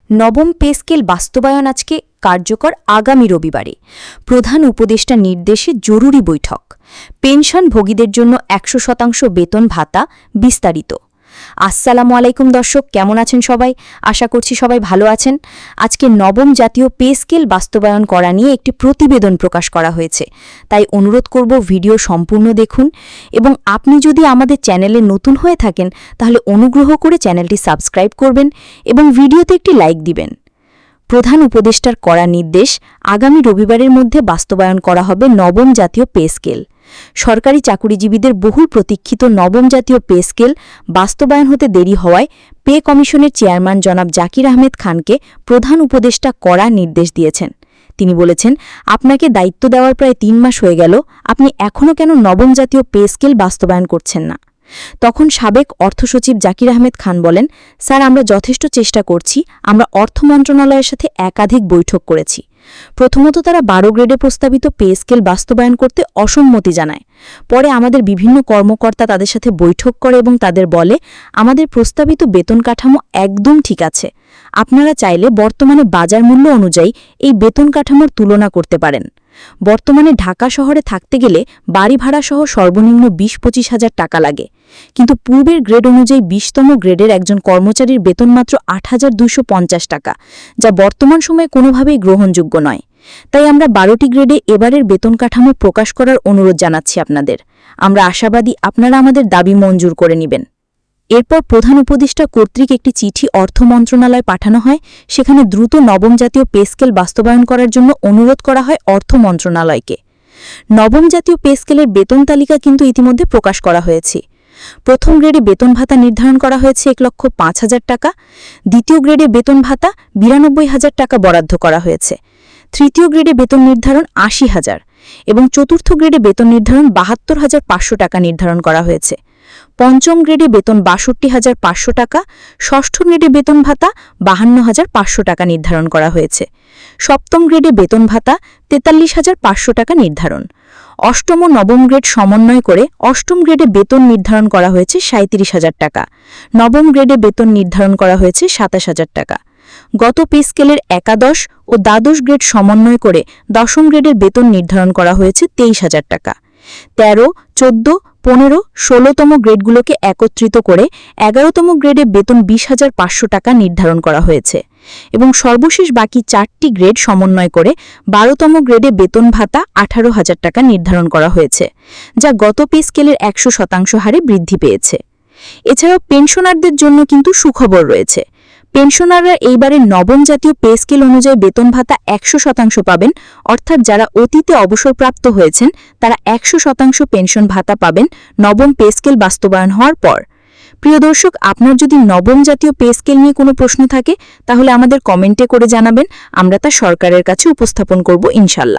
নবম pay scale বাস্তবায়ন আজকে কার্যকর আগামী রবিবারে প্রধান উপদেষ্টা নির্দেশে জরুরি বৈঠক। পেনশনভোগীদের জন্য ১০০% বেতন ভাতা বিস্তারিত। আসসালামু আলাইকুম দর্শক, কেমন আছেন সবাই? আশা করছি সবাই ভালো আছেন। আজকে নবম জাতীয় পে স্কেল বাস্তবায়ন করা নিয়ে একটি প্রতিবেদন প্রকাশ করা হয়েছে, তাই অনুরোধ করব ভিডিও সম্পূর্ণ দেখুন এবং আপনি যদি আমাদের চ্যানেলে নতুন হয়ে থাকেন তাহলে অনুগ্রহ করে চ্যানেলটি সাবস্ক্রাইব করবেন এবং ভিডিওতে একটি লাইক দিবেন। প্রধান উপদেষ্টার করা নির্দেশ, আগামী রবিবারের মধ্যে বাস্তবায়ন করা হবে নবম জাতীয় পে স্কেল। সরকারি চাকুরিজীবীদের বহুল প্রতীক্ষিত নবম জাতীয় পে স্কেল বাস্তবায়ন হতে দেরি হওয়ায় পে কমিশনের চেয়ারম্যান জনাব জাকির আহমেদ খানকে প্রধান উপদেষ্টা কড়া নির্দেশ দিয়েছেন। তিনি বলেছেন, আপনাকে দায়িত্ব দেওয়ার প্রায় ৩ মাস হয়ে গেল, আপনি এখনও কেন নবম জাতীয় পে স্কেল বাস্তবায়ন করছেন না? তখন সাবেক অর্থসচিব জাকির আহমেদ খান বলেন, স্যার, আমরা যথেষ্ট চেষ্টা করছি। আমরা অর্থ মন্ত্রণালয়ের সাথে একাধিক বৈঠক করেছি। প্রথমত তারা 12 গ্রেডে প্রস্তাবিত পে স্কেল বাস্তবায়ন করতে অসম্মতি জানায়। পরে আমাদের বিভিন্ন কর্মকর্তা তাদের সাথে বৈঠক করে এবং তাদের বলে, আমাদের প্রস্তাবিত বেতন কাঠামো একদম ঠিক আছে। আপনারা চাইলে বর্তমানে বাজার মূল্য অনুযায়ী এই বেতন কাঠামোর তুলনা করতে পারেন। বর্তমানে ঢাকা শহরে থাকতে গেলে বাড়ি ভাড়াসহ সর্বনিম্ন ২০-২৫ হাজার টাকা লাগে, কিন্তু পূর্বের গ্রেড অনুযায়ী ২০তম গ্রেডের একজন কর্মচারীর বেতন মাত্র ৮,২৫০ টাকা, যা বর্তমান সময়ে কোনোভাবেই গ্রহণযোগ্য নয়। তাই আমরা 12টি গ্রেডে এবারের বেতন কাঠামো প্রকাশ করার অনুরোধ জানাচ্ছি আপনাদের। আমরা আশাবাদী আপনারা আমাদের দাবি মঞ্জুর করে নেবেন। এরপর প্রধান উপদেষ্টা কর্তৃক একটি চিঠি অর্থ মন্ত্রণালয়ে পাঠানো হয়। সেখানে দ্রুত নবম জাতীয় পে স্কেল বাস্তবায়ন করার জন্য অনুরোধ করা হয় অর্থ মন্ত্রণালয়কে। নবম জাতীয় পে স্কেলের বেতন তালিকা কিন্তু ইতিমধ্যে প্রকাশ করা হয়েছে। প্রথম গ্রেডে বেতন ভাতা নির্ধারণ করা হয়েছে ১,০৫,০০০ টাকা, দ্বিতীয় গ্রেডে বেতন ভাতা ৯২,০০০ টাকা বরাদ্দ করা হয়েছে, তৃতীয় গ্রেডে বেতন নির্ধারণ ৮০,০০০ এবং চতুর্থ গ্রেডে বেতন নির্ধারণ ৭২,৫০০ টাকা নির্ধারণ করা হয়েছে। পঞ্চম গ্রেডে বেতন ৬২,৫০০ টাকা, ষষ্ঠ গ্রেডে বেতন ভাতা ৫২,৫০০ টাকা নির্ধারণ করা হয়েছে। সপ্তম গ্রেডে বেতন ভাতা ৪৩,৫০০ টাকা নির্ধারণ। অষ্টম ও নবম গ্রেড সমন্বয় করে অষ্টম গ্রেডে বেতন নির্ধারণ করা হয়েছে ৩৭,০০০ টাকা, নবম গ্রেডে বেতন নির্ধারণ করা হয়েছে ২৭,০০০ টাকা। গত পে স্কেলের একাদশ ও দ্বাদশ গ্রেড সমন্বয় করে দশম গ্রেডের বেতন নির্ধারণ করা হয়েছে ২৩,০০০ টাকা। ১৩, ১৪, ১৫, ১৬তম গ্রেডগুলোকে একত্রিত করে ১১তম গ্রেডে বেতন ২০,৫০০ টাকা নির্ধারণ করা হয়েছে এবং সর্বশেষ বাকি ৪টি গ্রেড সমন্বয় করে ১২তম গ্রেডে বেতন ভাতা ১৮,০০০ টাকা নির্ধারণ করা হয়েছে, যা গত পে স্কেলের ১০০% হারে বৃদ্ধি পেয়েছে। এছাড়াও পেনশনারদের জন্য কিন্তু সুখবর রয়েছে। পেনশনাররা এইবারের নবম জাতীয় পে স্কেল অনুযায়ী বেতন ভাতা ১০০% পাবেন, অর্থাৎ যারা অতীতে অবসরপ্রাপ্ত হয়েছেন তারা ১০০% পেনশন ভাতা পাবেন নবম পে স্কেল বাস্তবায়ন হওয়ার পর। প্রিয় দর্শক, আপনার যদি নবম জাতীয় পে স্কেল নিয়ে কোনো প্রশ্ন থাকে তাহলে আমাদের কমেন্টে করে জানাবেন, আমরা তা সরকারের কাছে উপস্থাপন করব ইনশাল্লাহ।